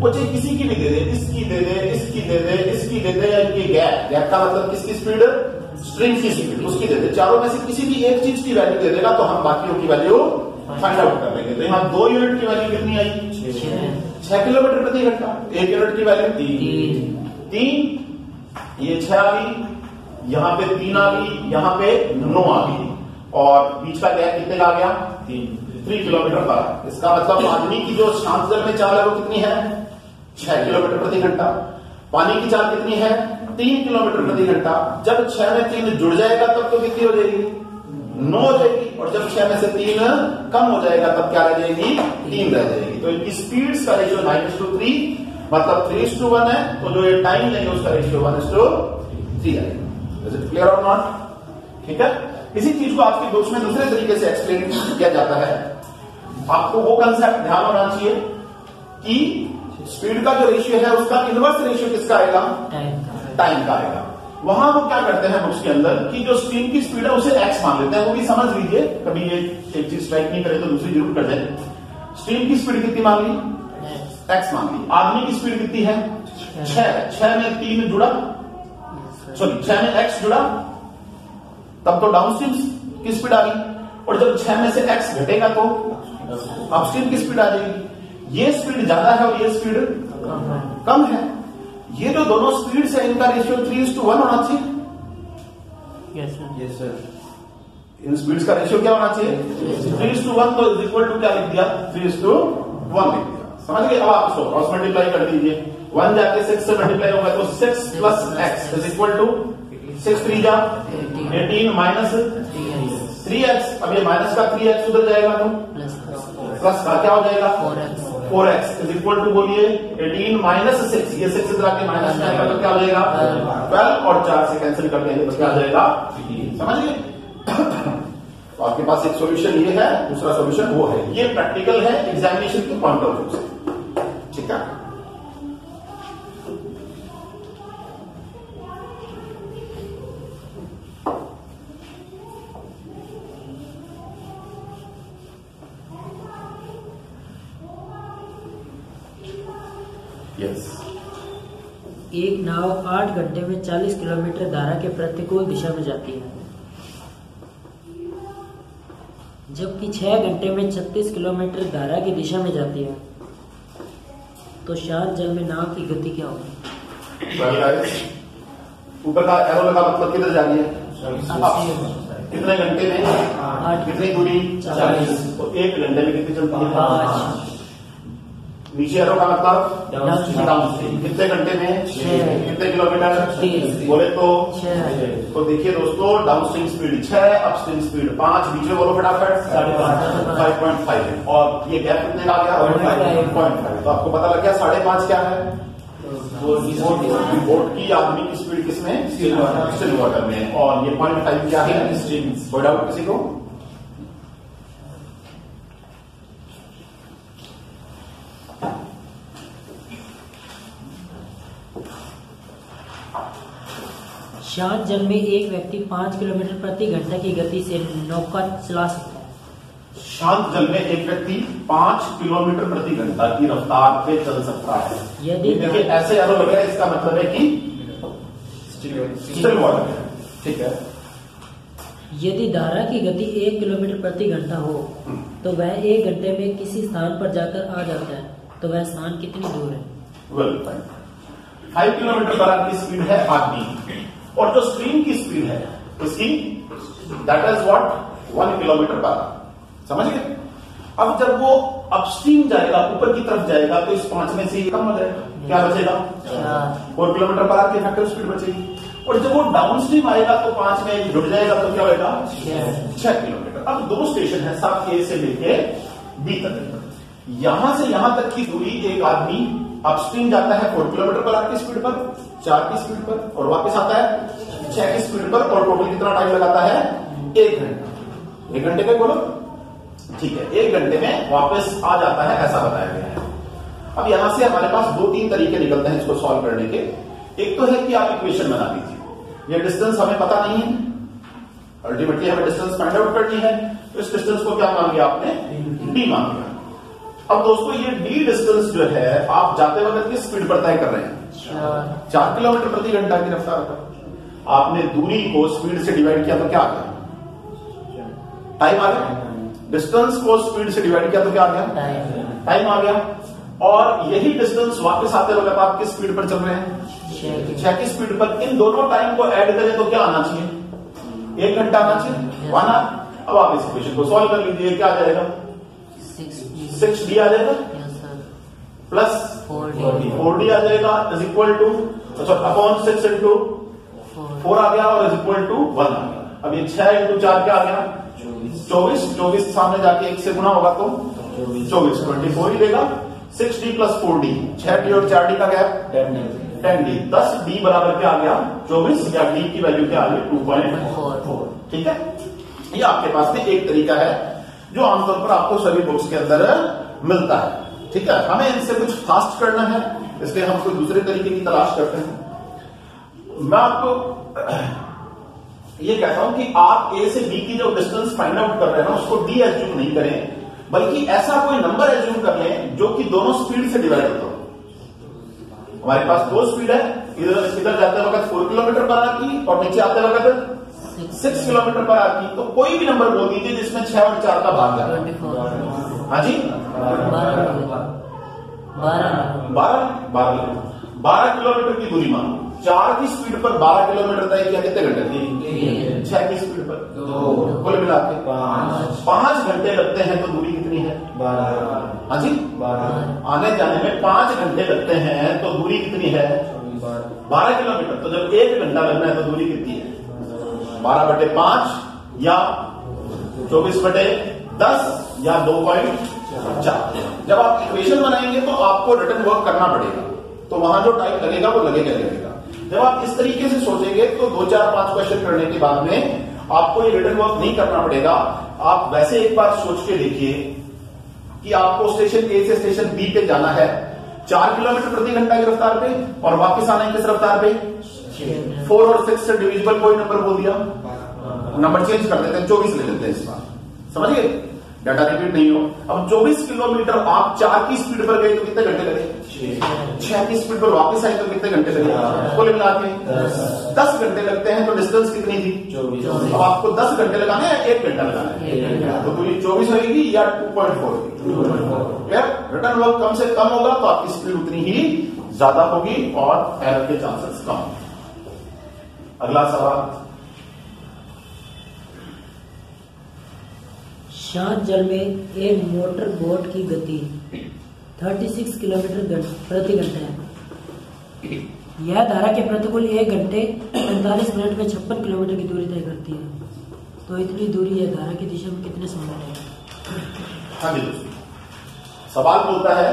A: वो चाहे किसी की भी दे दे, इसकी दे दे, इसकी दे दे, इसकी दे दे, या इनकी गैप का मतलब किसकी स्पीड? स्ट्रिंग की स्पीड, उसकी दे दे। चारों में से किसी भी एक चीज की वैल्यू दे देगा तो हम बाकियों की वैल्यू फाइंड आउट कर लेंगे। तो यहाँ 2 यूनिट की वैल्यू कितनी आई? 6 किलोमीटर प्रति घंटा। 1 यूनिट की वैल्यू 3। ये 6 आ गई, यहाँ पे 3 आ गई, यहाँ पे 9 आ गई और बीच का गैप कितने का आ गया? 3 किलोमीटर का। इसका मतलब आदमी की जो शांत जल में चाल है वो कितनी है? 6 किलोमीटर प्रति घंटा। पानी की चाल कितनी है? 3 किलोमीटर प्रति घंटा। जब 6 में 3 जुड़ जाएगा तब तो कितनी हो जाएगी? 9 हो जाएगी। और जब 6 में से 3 कम हो जाएगा तब क्या रह जाएगी? 3 रह जाएगी। तो इनकी स्पीड्स का रेशियो 9:3 मतलब 3:1 है। तो जो ये टाइम लेंगे उसका रेशियो 1:3 आएगा। इज इट क्लियर और नॉट? ठीक है। इसी चीज को आपकी बुक्स में दूसरे तरीके से एक्सप्लेन किया जाता है। आपको वो कंसेप्ट ध्यान होना चाहिए कि स्पीड का जो रेशियो है उसका इनवर्स रेशियो किसका आएगा? टाइम का आएगा। वहां वो क्या करते हैं बुक्स के अंदर कि जो स्ट्रीम की स्पीड है उसे एक्स मान लेते हैं। वो भी समझ लीजिए, कभी ये एक चीज स्ट्राइक नहीं करे तो दूसरी जरूर कर जाए। स्ट्रीम की स्पीड कितनी मान ली? एक्स मान ली। आदमी की स्पीड कितनी है? 6 में 3 जुड़ा, सॉरी 6 में एक्स जुड़ा, तब तो डाउनस्ट्रीम की स्पीड आ गई। और जब 6 में से एक्स घटेगा तो अपस्ट्रीम की स्पीड आ जाएगी। ये स्पीड ज्यादा है और ये स्पीड कम है। ये जो दोनों स्पीड्स है इनका रेशियो 3:1 होना चाहिए।
B: Yes sir.
A: इन स्पीड्स का रेशियो क्या होना चाहिए? 3:1। तो इज इक्वल टू क्या लिख दिया? 3:1 लिख दिया। समझ गए? अब आप इसको क्रॉस मल्टीप्लाई कर दीजिए, 1 जाके 6 से मल्टीप्लाई होगा तो 6 plus x is equal to 6 3 जा 18 माइनस 3x। अब ये माइनस का 3x उधर जाएगा तो प्लस का क्या हो जाएगा 4x इज इक्वल टू बोलिए 18 माइनस 6, ये 6 इधर आके माइनस में आएगा तो क्या हो जाएगा 12 और 4 से कैंसिल कर देंगे तो क्या आ जाएगा, समझ गए? तो आपके पास एक सॉल्यूशन ये है, दूसरा सॉल्यूशन वो है। ये प्रैक्टिकल है एग्जामिनेशन के पॉइंट ऑफ व्यू से, ठीक है? यस।
B: एक नाव 8 घंटे में 40 किलोमीटर धारा के प्रतिकूल दिशा में जाती है, जबकि 6 घंटे में 36 किलोमीटर धारा की दिशा में जाती है, तो शांत जल में नाव की गति क्या होगी?
A: ऊपर का एरो लगा मतलब किधर जा रही है? कितने घंटे में?
B: 8।
A: कितनी दूरी? 40। तो 1 घंटे में कितनी चलती है? 5। नीचे एरो का मतलब डाउनस्ट्रीम। कितने घंटे में? 6। कितने किलोमीटर? 30। बोले तो 6। तो देखिए दोस्तों, डाउनस्ट्रीम स्पीड 6, अपस्ट्रीम स्पीड 5, बीच में बोलो फटाफट 5.5 है, और ये गैप कितने का आ गया? 0.5। तो आपको पता लग गया 5.5 क्या है? बोट की आदमी की स्पीड किसमें? स्टिल वाटर में। और ये 0.5 क्या है? कोई डाउट किसी को?
B: शांत जल में एक व्यक्ति 5 किलोमीटर प्रति घंटा की गति से नौका चला सकता है।
A: शांत जल में एक व्यक्ति 5 किलोमीटर प्रति घंटा की रफ्तार से चल सकता है।
B: यदि
A: देखिए ऐसे एरो लग रहा है, इसका मतलब है कि स्टिल वाटर है, ठीक है?
B: यदि धारा की गति 1 किलोमीटर प्रति घंटा हो तो वह 1 घंटे में किसी स्थान पर जाकर आ जाता है, तो वह स्थान कितनी दूर है?
A: Well fine. 5 kilometre per hour की स्पीड है आदमी, और जो स्ट्रीम की स्पीड है उसकी that is what 1 kilometre per hour, समझ गए? अब जब वो अपस्ट्रीम जाएगा, ऊपर की तरफ जाएगा, तो इस 5 में से ये कम हो जाएगा, क्या बचेगा? 4 किलोमीटर पर आवर की इफेक्टिव स्पीड बचेगी। और जब वो डाउनस्ट्रीम आएगा तो 5 में जुड़ जाएगा तो क्या होगा? 6 किलोमीटर। अब 2 स्टेशन है, सब ए से लेके बी तक। यहां से यहां तक की दूरी एक आदमी अपस्ट्रीम जाता है 4 किलोमीटर पर आवर की स्पीड पर, 4 की स्पीड पर, और वापस आता है 6 की स्पीड पर, और टोटल कितना टाइम लगाता है? 1 घंटा। 1 घंटे में बोलो, ठीक है? 1 घंटे में वापस आ जाता है, ऐसा बताया गया है। अब यहां से हमारे पास 2-3 तरीके निकलते हैं इसको सॉल्व करने के। एक तो है कि आप इक्वेशन बना दीजिए, ये डिस्टेंस हमें पता नहीं है, अल्टीमेटली हमें डिस्टेंस फाइंड आउट करनी है, तो इस डिस्टेंस को क्या मान लिया आपने? डी मान लिया। अब दोस्तों ये डी डिस्टेंस जो है आप जाते वक्त किस स्पीड पर तय कर रहे हैं? 4 किलोमीटर प्रति घंटा की रफ्तार पर। आपने दूरी को स्पीड से डिवाइड किया तो क्या आ गया? टाइम आ गया। डिस्टेंस को स्पीड से डिवाइड किया तो क्या आ गया? टाइम आ गया। और यही डिस्टेंस वापस आते वक्त आप किस स्पीड पर चल रहे हैं? 6 की स्पीड पर। इन दोनों टाइम को ऐड करें तो क्या आना चाहिए? 1 घंटा आना चाहिए, 1 आवर। अब आप इस इक्वेशन को सॉल्व कर लीजिए, क्या आ जाएगा? 6d आ जाएगा प्लस 4d आ जाएगा इज इक्वल टू, अच्छा अपॉन 6 इंटू 4 आ गया, और इज इक्वल टू 1 आ गया। अब ये 6 इंटू 4 क्या आ गया? 24 सामने जाके 1 से गुना होगा तो 24 ही देगा। 6d प्लस 4d, 6d और 4d का गैप 10d, 10d बराबर क्या आ गया? 24, या d की वैल्यू क्या आ गई? 2.4। ठीक है, ये आपके पास में एक तरीका है जो आमतौर पर आपको सभी बुक्स के अंदर मिलता है। ठीक है, हमें इनसे कुछ फास्ट करना है, इसलिए हम कोई दूसरे तरीके की तलाश करते हैं। मैं आपको ये कहता हूं कि आप ए से बी की जो डिस्टेंस फाइंड आउट कर रहे हैं ना, उसको डी एज्यूम नहीं करें, बल्कि ऐसा कोई नंबर एज्यूम कर लें जो कि दोनों स्पीड से डिवाइड होता हो। हमारे पास 2 स्पीड है, इधर जाते वक्त 4 किलोमीटर पर आवर की, और नीचे आते वक्त 6 किलोमीटर पर आवर की। तो कोई भी नंबर बोल दीजिए जिसमें 6 और 4 का भाग जाए। हाँ जी, 12 किलोमीटर की दूरी मानो, 4 की स्पीड पर 12 किलोमीटर तय किया, कितने घंटे? 6 की स्पीड पर 2, कुल मिला के 5 घंटे लगते हैं, तो दूरी कितनी है
C: 12।
A: हाँ जी 12। आने जाने में 5 घंटे लगते हैं, तो दूरी कितनी है 12 किलोमीटर। तो जब 1 घंटा लगना है तो दूरी कितनी है 12/5 या 24/10 या 2.4। जब आप इक्वेशन बनाएंगे तो आपको रिटर्न वर्क करना पड़ेगा, तो वहां जो टाइम लगेगा वो लगेगा। जब आप इस तरीके से सोचेंगे तो 2, 4, 5 क्वेश्चन करने के बाद में आपको ये रिटर्न वर्क नहीं करना पड़ेगा। आप वैसे एक बार सोच के देखिए कि आपको स्टेशन ए से स्टेशन बी पे जाना है 4 किलोमीटर प्रति घंटा की रफ्तार पे, और वापस आना है किस रफ्तार पे 4 और 6 से डिविजिबल कोई नंबर बोल दिया, नंबर चेंज कर देते हैं, 24 ले लेते हैं इस बार, समझिए डाटा रिपीट नहीं हो। अब 24 किलोमीटर आप 4 की स्पीड पर गए तो कितने घंटे लगे, 6 की स्पीड पर वापस आए तो कितने घंटे लगे, कुल मिला के 10 घंटे लगते हैं। तो डिस्टेंस कितनी थी 24। अब आपको 10 घंटे लगाने हैं, 1 घंटा लगाना है, तो दूरी 24 होगी या 2.4 होगी। रिटर्न वर्क कम से कम होगा तो आपकी स्पीड उतनी ही ज्यादा होगी और एरर के चांसेस कम होंगे। अगला सवाल,
B: शांत जल में एक मोटर बोट की गति 36 किलोमीटर प्रति घंटा है। यह धारा के प्रतिकूल 1 घंटे 45 मिनट में 56 किलोमीटर की दूरी तय करती है। तो इतनी दूरी यह धारा की दिशा में कितने समय लगेगा।
A: हाँ जी दोस्तों, सवाल बोलता है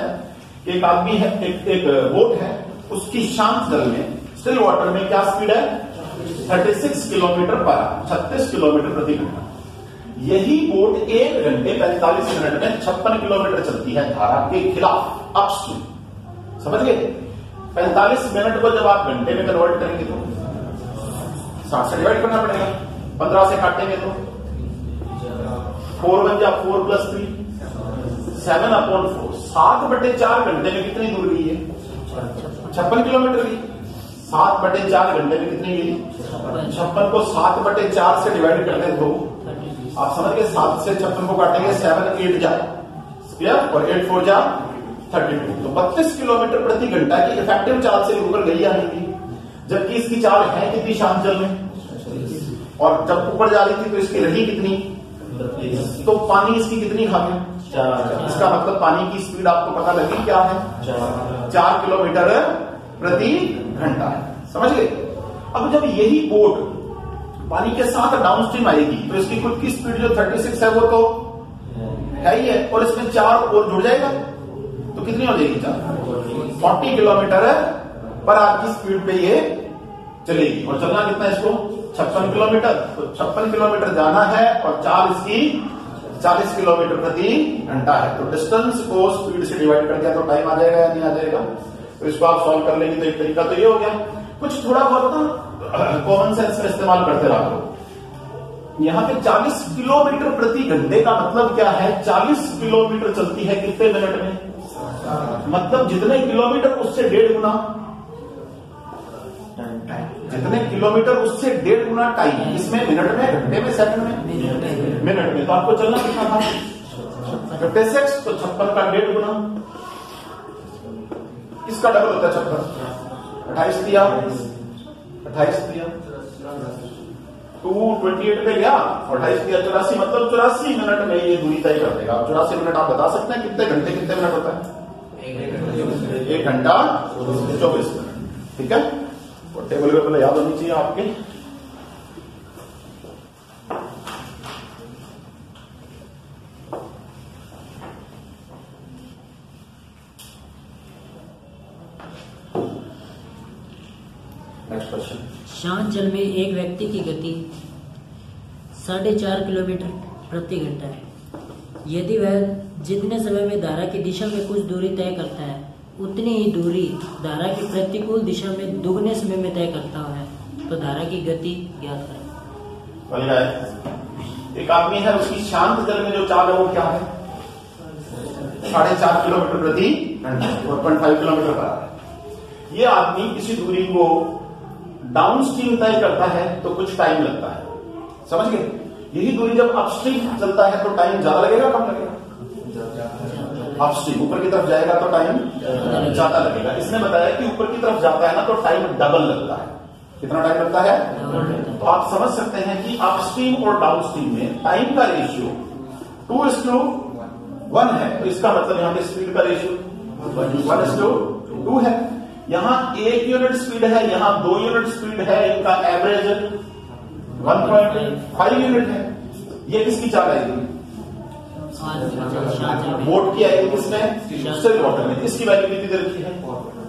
A: कि एक आदमी है, एक बोट है, उसकी शांत जल में स्टिल वाटर में क्या स्पीड है 36 किलोमीटर पर 36 किलोमीटर प्रति घंटा। यही बोट 1 घंटे 45 मिनट में 56 किलोमीटर चलती है धारा के खिलाफ अपस्ट्रीम, समझ गए। 45 मिनट को जब आप घंटे में कन्वर्ट करेंगे तो 60 से डिवाइड करना पड़ेगा, 15 से काटेंगे तो 4 बन जा 4 + 3 7/4। 7/4 घंटे में कितनी दूर गई है 56 किलोमीटर की। 7/4 घंटे में कितनी गई 56 को 7/4 से डिवाइड कर दे तो आप समझ गए। 7 से 56 को काटेंगे 7 8 जा क्लियर, और 8 4 जा 32। तो 32 किलोमीटर प्रति घंटा की इफेक्टिव चाल से ऊपर गई या नहीं गई, जबकि इसकी चाल है कितनी शांत जल में, और जब ऊपर जा रही थी तो इसकी रही कितनी, तो पानी इसकी कितनी खा गया 4। इसका मतलब पानी की स्पीड आपको पता लगी क्या है 4 किलोमीटर प्रति घंटा है, समझ गए। अब जब यही बोट पानी के साथ डाउनस्ट्रीम आएगी तो इसकी खुद की स्पीड जो 36 है वो तो है ही है, और इसमें 4 और जुड़ जाएगा तो कितनी हो जाएगी 4 40 किलोमीटर पर आवर की स्पीड पे ये चलेगी। और चलना कितना है इसको 56 किलोमीटर, तो 56 किलोमीटर जाना है और चाल इसकी 40 किलोमीटर प्रति घंटा है। तो डिस्टेंस को स्पीड से डिवाइड कर दिया तो टाइम आ जाएगा या नहीं आ जाएगा। तो इसको आप सॉल्व कर लेंगे तो एक तरीका तो ये हो गया। कुछ थोड़ा बहुत ना कॉमन सेंस का इस्तेमाल करते रहो। यहाँ पे 40 किलोमीटर प्रति घंटे का मतलब क्या है, 40 किलोमीटर चलती है कितने मिनट में, मतलब जितने किलोमीटर उससे 1.5 गुना, जितने किलोमीटर उससे 1.5 गुना टाइम। इसमें मिनट में, घंटे में, सेकंड में, मिनट में। तो आपको चलना कितना था 56, तो 56 का 1.5 गुना, इसका डबल होता है 56, 28 दिया 228 पे गया, 28 दिया 84, मतलब 84 मिनट में ये दूरी तय कर देगा। 84 मिनट आप बता सकते हैं कितने घंटे कितने मिनट होता है 1 घंटा 24 मिनट, ठीक है। और टेबल पे पहले याद होनी चाहिए आपके। नेक्स्ट क्वेश्चन,
B: शांत जल में एक व्यक्ति की गति 4.5 किलोमीटर प्रति घंटा है। यदि वह जितने समय में धारा की दिशा में कुछ दूरी तय करता है उतनी ही दूरी धारा की प्रतिकूल दिशा में दुगने समय में तय करता है, तो धारा की गति ज्ञात करें।
A: एक आदमी है, उसकी शांत जल में जो चाल है वो क्या है 4.5 किलोमीटर प्रति घंटा, 4.5 किलोमीटर पर आवर। ये आदमी किसी दूरी को डाउन स्ट्रीम तय करता है तो कुछ टाइम लगता है, समझ गए। यही दूरी जब अपस्ट्रीम चलता है तो टाइम ज्यादा लगेगा कम लगेगा, अपस्ट्रीम ऊपर की तरफ जाएगा तो टाइम ज्यादा लगेगा। इसने बताया कि ऊपर की तरफ जाता है ना तो टाइम डबल लगता है, कितना टाइम लगता है? तो आप समझ सकते हैं कि अपस्ट्रीम और डाउनस्ट्रीम में टाइम का रेशियो 2:1 है। तो इसका मतलब यहाँ पे स्पीड का रेशियो 1:2 है। यहाँ 1 यूनिट स्पीड है, यहाँ 2 यूनिट स्पीड है, इनका एवरेज 1.5 यूनिट है। ये किसकी चाल आएगी? बोट की आएगी। किसमें? स्टिल वाटर में। इसकी वैल्यू कितनी दे रखी है?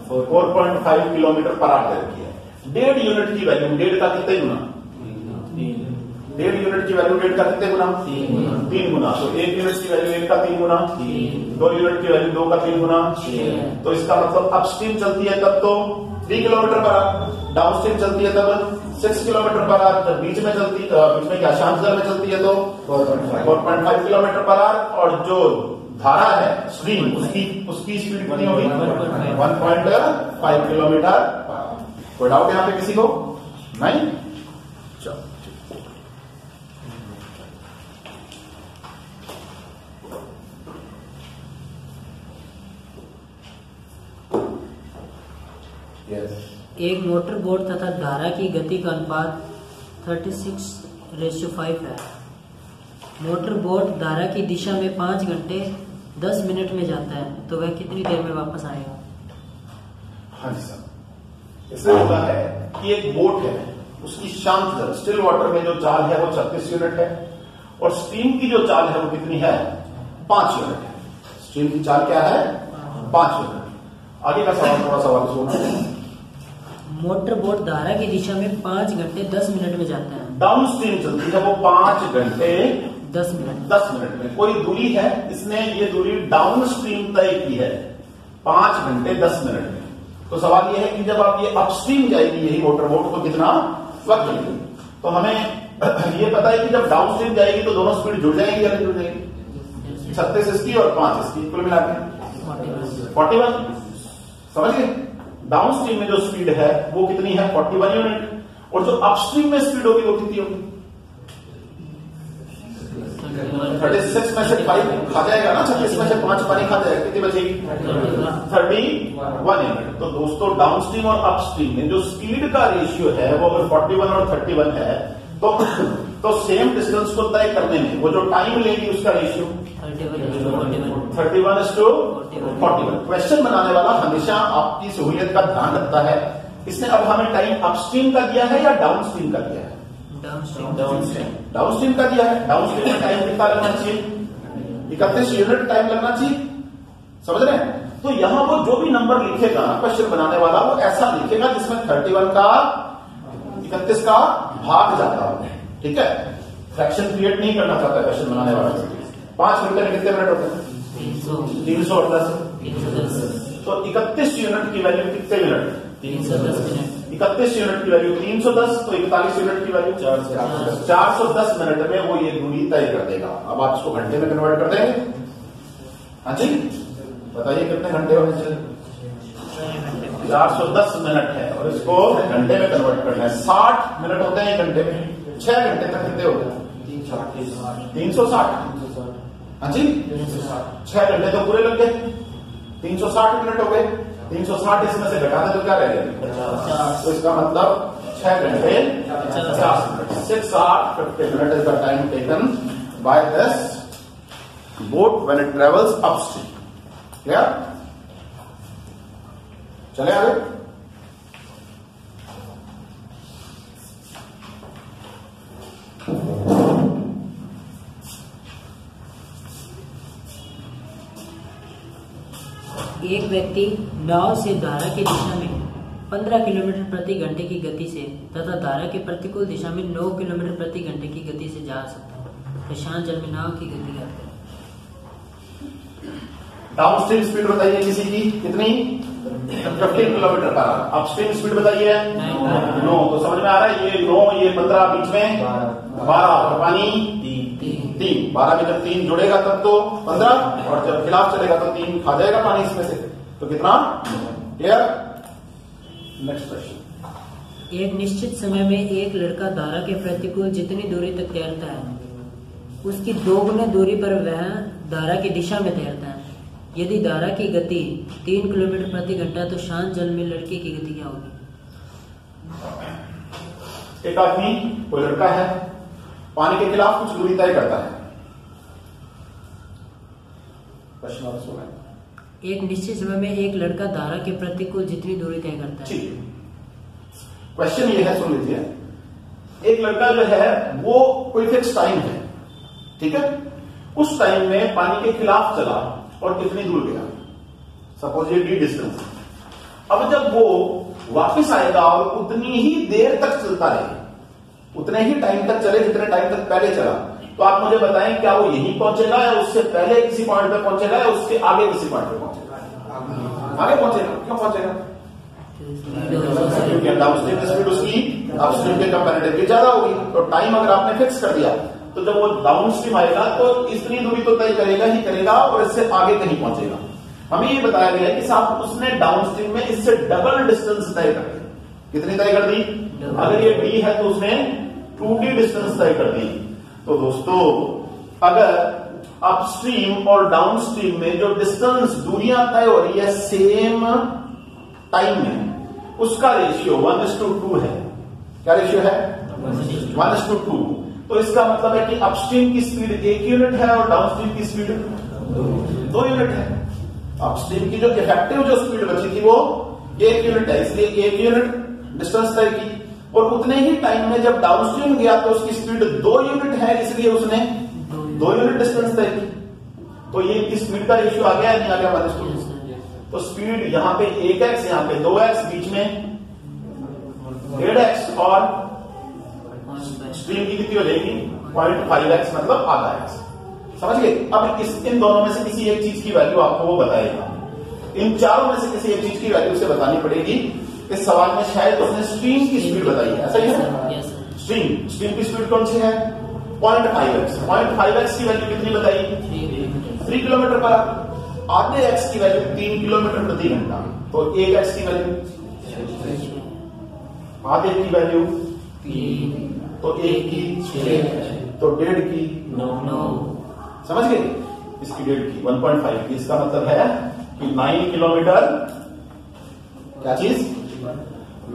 A: 4.5 किलोमीटर पर आवर दे रखी है। 1.5 यूनिट की वैल्यू 1.5 का कितने गुना? 1.5 यूनिट की वैल्यू 1.5 का कितने गुना? 3 गुना। तो 1 यूनिट की वैल्यू 1 का 3 गुना, 2 यूनिट की वैल्यू 2 का 3 गुना। तो इसका मतलब अपस्ट्रीम चलती है तब तो 3 किलोमीटर पर आवर, डाउनस्ट्रीम चलती है तब 6 किलोमीटर पर आवर, जब बीच में क्या शांत जल में चलती है तो 4.5 किलोमीटर पर आवर। और जो धारा है स्ट्रीम, उसकी स्पीड कितनी होगी? 1.5 किलोमीटर। कोई डाउट यहां पे किसी को? नहीं? चलो
B: एक मोटर बोट तथा धारा की गति का अनुपात 36:5 है। मोटर बोट धारा की दिशा में 5 घंटे 10 मिनट में जाता है, तो वह कितनी देर में वापस आएगा?
A: हाँ जी सर, इससे होता है कि एक बोट है, उसकी शांत जल स्टिल वाटर में जो चाल है वो 36 यूनिट है, और स्ट्रीम की जो चाल है वो कितनी है? 5 यूनिट है। स्ट्रीम की चाल क्या है? 5 यूनिट। आगे का सवाल थोड़ा सवाल सुना।
B: मोटर बोट धारा की दिशा में 5 घंटे 10 मिनट में जाता है।
A: डाउन स्ट्रीम चलती है वो 5 घंटे
B: 10 मिनट।
A: 10 मिनट में। कोई दूरी है, इसने ये दूरी डाउन स्ट्रीम तय की है 5 घंटे 10 मिनट में। तो सवाल ये है कि जब आप ये अपस्ट्रीम जाएगी यही मोटर बोट तो कितना वक्त लगेगी? तो हमें ये पता है कि जब डाउन स्ट्रीम जाएगी तो दोनों स्पीड जुड़ जाएंगी या नहीं जुड़ जाएगी? 36 इसकी और 5 इसकी, कुल मिला के 41। समझ गए? डाउन स्ट्रीम में जो स्पीड है वो कितनी है? 41 यूनिट। और जो अपस्ट्रीम में स्पीड होगी वो कितनी होगी? 36 में से 5 खा जाएगा ना, 36 में से 5 पानी खा जाएगा, कितनी बचेगी? 31 यूनिट। तो दोस्तों डाउन स्ट्रीम और अपस्ट्रीम में जो स्पीड का रेशियो है वो अगर 41 और 31 है तो सेम डिस्टेंस को तय करने में वो जो टाइम लेगी उसका रेशियो 31:41। क्वेश्चन बनाने वाला हमेशा आपकी सहूलियत का ध्यान रखता है। इसने अब हमें टाइम अपस्ट्रीम का दिया है या डाउन स्ट्रीम का दिया है? डाउन स्ट्रीम का दिया है। डाउन स्ट्रीम में टाइम कितना लगना चाहिए? 31 यूनिट टाइम लगना चाहिए। समझ रहे हैं? तो यहां वो जो भी नंबर लिखेगा क्वेश्चन बनाने वाला वो ऐसा लिखेगा जिसमें 31 का 31 का भाग जाता हो। ठीक है? फ्रैक्शन क्रिएट नहीं करना चाहता क्वेश्चन बनाने वाला। 5 घंटे में कितने मिनट होते हैं? 310। तो 31 यूनिट की वैल्यू कितने मिनट?
B: 310 मिनट।
A: 31 यूनिट की वैल्यू 310, तो 41 यूनिट की वैल्यू 410 मिनट में वो ये दूरी तय कर देगा। अब आप इसको घंटे में कन्वर्ट कर देंगे? हाँ जी, बताइए कितने घंटे होने चाहिए? 410 मिनट है और इसको घंटे में कन्वर्ट करना है। 60 मिनट होते हैं एक घंटे में। 6 घंटे तक कितने होते हैं? 360। हाँ जी, 6 घंटे तो पूरे लग गए, 360 मिनट हो गए। 360 इसमें से घटा दे तो क्या रह गया? तो इसका मतलब 6 घंटे 50 minute. 6 hours 50 minutes is the time taken by this boat when it travels upstream. Clear? चले आगे।
B: एक व्यक्ति नाव से धारा की दिशा में 15 किलोमीटर प्रति घंटे की गति से तथा धारा के प्रतिकूल दिशा में 9 किलोमीटर प्रति घंटे की गति से जा सकता है। तो शांत जल में नाव की गति ज्ञात करें।
A: डाउन स्ट्रीम स्पीड बताइए किसी की कितनी? 15 kilometre per hour. Upstream speed बताइए 9। तो समझ में आ रहा है? ये 9 ये 15 बीच में 12 और पानी 3। 12 में जब 3 जुड़ेगा तब तो 15 और जब खिलाफ चलेगा तो 3 खा जाएगा पानी इसमें से। तो कितना? क्लियर? Next question.
B: एक निश्चित समय में एक लड़का धारा के प्रतिकूल जितनी दूरी तक तैरता है उसकी 2 गुना दूरी पर वह धारा की दिशा में तैरता है। यदि धारा की गति 3 किलोमीटर प्रति घंटा तो शांत जल में लड़के की गति क्या होगी?
A: एक आदमी, कोई लड़का है, पानी के खिलाफ कुछ दूरी तय करता है। प्रश्न और सुना।
B: एक निश्चित समय में एक लड़का धारा के प्रतिकूल जितनी दूरी तय करता है।
A: ठीक है, क्वेश्चन ये है, सुन लीजिए। एक लड़का जो है वो कोई फिक्स टाइम है, ठीक है, उस टाइम में पानी के खिलाफ चला और कितनी दूर गया, सपोज ये डी डिस्टेंस। अब जब वो वापस आएगा और उतनी ही देर तक चलता रहे, उतने ही टाइम तक चले जितने टाइम तक पहले चला, तो आप मुझे बताएं क्या वो यहीं पहुंचेगा या उससे पहले किसी पॉइंट पे पहुंचेगा या उसके आगे किसी पॉइंट पे पहुंचेगा? आगे पहुंचेगा। क्यों पहुंचेगा? क्योंकि डाउनस्ट्रीम स्पीड उसकी अपस्ट्रीम के कंपैरेटिवली ज्यादा होगी। तो टाइम अगर आपने फिक्स कर दिया तो जब वो डाउनस्ट्रीम आएगा तो इतनी दूरी तो तय करेगा ही करेगा और इससे आगे कहीं पहुंचेगा। हमें ये बताया गया है कि साहब उसने डाउनस्ट्रीम में इससे डबल डिस्टेंस तय कर दी। कितनी तय कर दी? अगर ये डी है तो उसने 2d डिस्टेंस तय कर दी। तो दोस्तों अगर अपस्ट्रीम और डाउनस्ट्रीम में जो डिस्टेंस दूरियां तय हो रही है सेम टाइम में, उसका रेशियो 1:2 है। क्या रेशियो है? 1:2। तो इसका मतलब है कि अपस्ट्रीम की स्पीड 1 यूनिट है और डाउनस्ट्रीम की स्पीड 2 यूनिट है। अपस्ट्रीम की जो इफेक्टिव जो स्पीड बची थी वो 1 यूनिट है, इसलिए 1 यूनिट डिस्टेंस तय की। और उतने ही टाइम में जब डाउनस्ट्रीम गया तो उसकी स्पीड 2 यूनिट है, इसलिए उसने 2 यूनिट डिस्टेंस तय की। तो ये इनकी स्पीड का रेशियो आ गया या नहीं आ गया? 1:2। तो स्पीड यहां पे 1x, यहां पे 2x, बीच में 1.5x और स्ट्रीम की कितनी हो जाएगी? 0.5x, मतलब आधा x। समझ गए? अब इन दोनों में से किसी एक चीज की वैल्यू आपको वो बताएगा। इन चारों में से किसी एक चीज की वैल्यू उसे बतानी पड़ेगी। इस सवाल में शायद उसने स्ट्रीम की स्पीड बताई है, ऐसा ही है? स्ट्रीम की स्पीड कौन सी है? 0.5x। 0.5x की वैल्यू कितनी बताई? 3 किलोमीटर पर आवर। आधे x की वैल्यू 3 किलोमीटर प्रति घंटा। तो 1x की वैल्यू, आधे की वैल्यू 3, तो 1 की 6, तो 1.5 की 9। समझ गए? इसकी 1.5 की 1.5 की, इसका मतलब है कि 9 किलोमीटर, क्या चीज?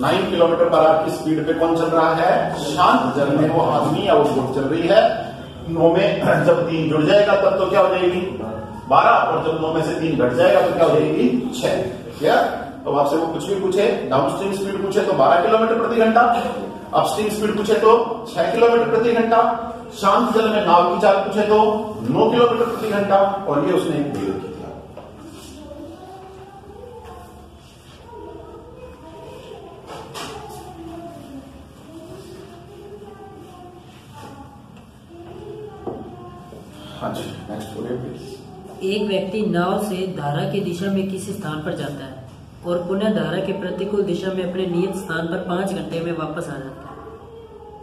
A: 9 किलोमीटर पर आवर की स्पीड पे कौन चल रहा है? शांत जल में वो आदमी या वो बोट चल रही है। 9 में जब 3 जुड़ जाएगा तब तो क्या हो जाएगी? 12, और जब 9 में से 3 घट जाएगा तो क्या हो जाएगी? 6। क्या? तो आपसे वो कुछ भी पूछे, डाउनस्ट्रीम स्पीड पूछे तो 12 किलोमीटर प्रति घंटा, अपस्ट्रीम स्पीड पूछे तो 6 किलोमीटर प्रति घंटा, शांत जल में नाव की चाल पूछे तो 9 किलोमीटर प्रति घंटा, और ये उसने एक प्रयोग किया। हाँ जी, नेक्स्ट बोलिए प्लीज।
B: एक व्यक्ति नाव से धारा की दिशा में किसी स्थान पर जाता है और पुनः धारा के प्रतिकूल दिशा में अपने नियत स्थान पर 5 घंटे में वापस आ जाता है।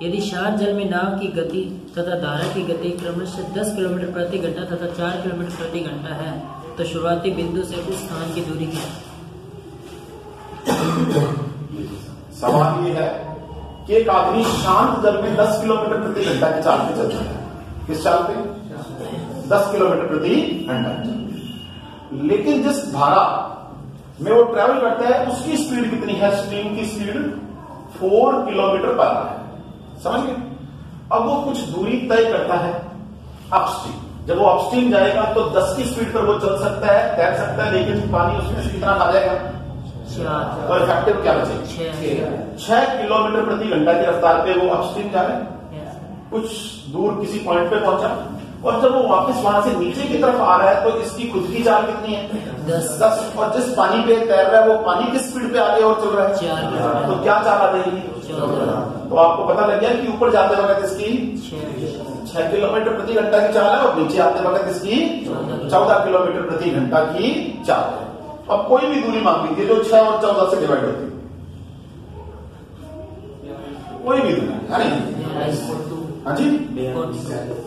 B: यदि शांत जल में नाव की गति तथा धारा की गति क्रमशः 10 किलोमीटर प्रति घंटा तथा 4 किलोमीटर प्रति घंटा है, तो शुरुआती बिंदु से उस स्थान की दूरी क्या है?
A: सवाल ये है कि एक आदमी शांत जल में 10 किलोमीटर प्रति घंटा की चाल पे चलता है। किस चाल पे? 10 किलोमीटर प्रति घंटा। लेकिन जिस धारा में वो ट्रेवल करता है उसकी स्पीड कितनी है? स्ट्रीम की स्पीड 4 किलोमीटर पर आवर है। समझ गए? अब वो कुछ दूरी तय करता है अपस्ट्रीम। जब वो अपस्ट्रीम जाएगा तो 10 की स्पीड पर वो चल सकता है, तैर सकता है, लेकिन पानी उसमें से कितना खा जाएगा? तो इफेक्टिव क्या बचेगा? 6 किलोमीटर प्रति घंटा की रफ्तार पे वो अपस्ट्रीम जा रहे हैं, कुछ दूर किसी पॉइंट पे पहुंचा, और जब वो वापस वहां से नीचे की तरफ आ रहा है तो इसकी खुद की चाल कितनी है? 10। और जिस पानी पे तैर रहा है वो पानी किस स्पीड पे आगे और चल रहा है? 4। तो क्या चाल आ जाएगी? 14। तो आपको पता लग गया कि ऊपर जाते वक्त इसकी 6 किलोमीटर प्रति घंटा की चाल है और नीचे आते वक्त इसकी 14 किलोमीटर प्रति घंटा की चाल है। अब कोई भी दूरी मांग लीजिए जो 6 और 14 से डिवाइड होती है, कोई भी दूरी, है नहीं? हाँ जी,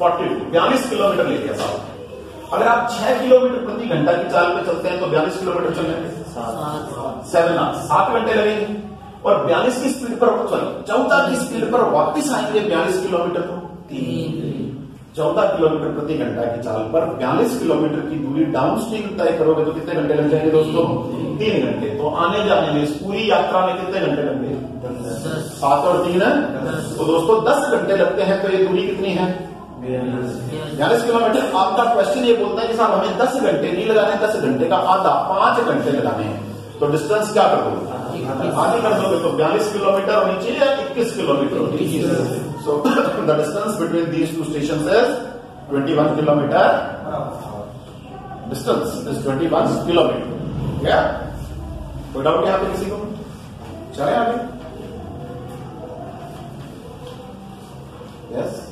A: 42 किलोमीटर ले लिया साहब। अगर आप 6 किलोमीटर प्रति घंटा की चाल पे चलते हैं तो 42 किलोमीटर चलेंगे 7 घंटे लगेंगे, और 42 की स्पीड पर 14 की स्पीड पर वापस आएंगे 42 किलोमीटर को 14 किलोमीटर प्रति घंटा की चाल पर 42 किलोमीटर की दूरी डाउन स्ट्रीम तय करोगे तो कितने घंटे लग जाएंगे दोस्तों? 3 घंटे। तो आने जाने में इस पूरी यात्रा में कितने घंटे लग गए? 7 और 3 है, तो दोस्तों 10 घंटे लगते हैं, तो ये दूरी कितनी है? 42 किलोमीटर। आपका क्वेश्चन ये बोलता है कि साहब हमें 10 घंटे नहीं लगाने, 10 घंटे का आधा 5 घंटे लगाने हैं, तो डिस्टेंस क्या कर दोगे? आगे कर दोगे, तो 42 किलोमीटर होनी चाहिए या 21 किलोमीटर होनी चाहिए? So the distance between these two station is 21 kilometre. Distance is 21 kilometre. क्या कोई डाउट है यहाँ पे किसी को? चले आगे। यस